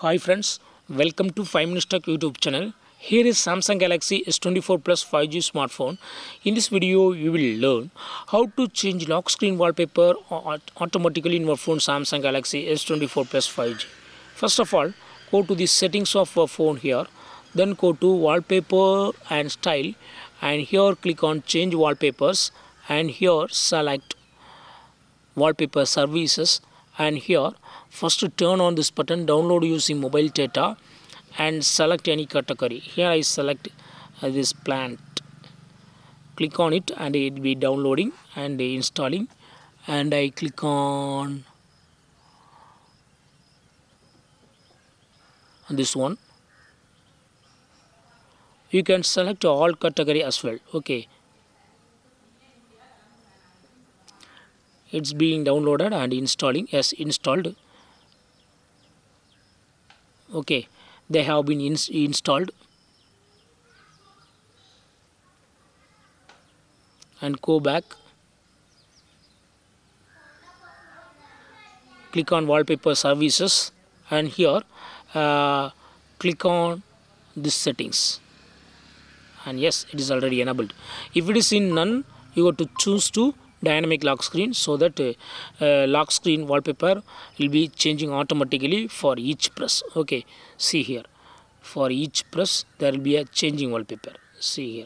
Hi friends, welcome to 5 Minutes Tech YouTube channel. Here is Samsung Galaxy S24 Plus 5G smartphone. In this video, you will learn how to change lock screen wallpaper automatically in your phone Samsung Galaxy S24 Plus 5G. First of all, go to the settings of your phone here. Then go to wallpaper and style, and here click on change wallpapers, and here select wallpaper services, and here first turn on this button download using mobile data and select any category. Here I select this plant, click on it and it will be downloading and installing, and I click on this one. You can select all category as well. Okay, it's being downloaded and installing. Yes, installed. Okay, they have been installed, and go back, click on wallpaper services, and here click on this settings, and yes, it is already enabled. If it is in none, you have to choose to dynamic lock screen, so that lock screen wallpaper will be changing automatically for each press. Okay, see here, for each press there will be a changing wallpaper. See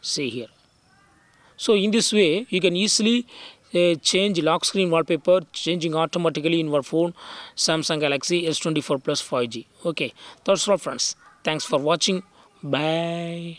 here. So in this way you can easily change lock screen wallpaper changing automatically in your phone Samsung Galaxy S24 Plus 5G. Okay, that's all friends. Thanks for watching. Bye.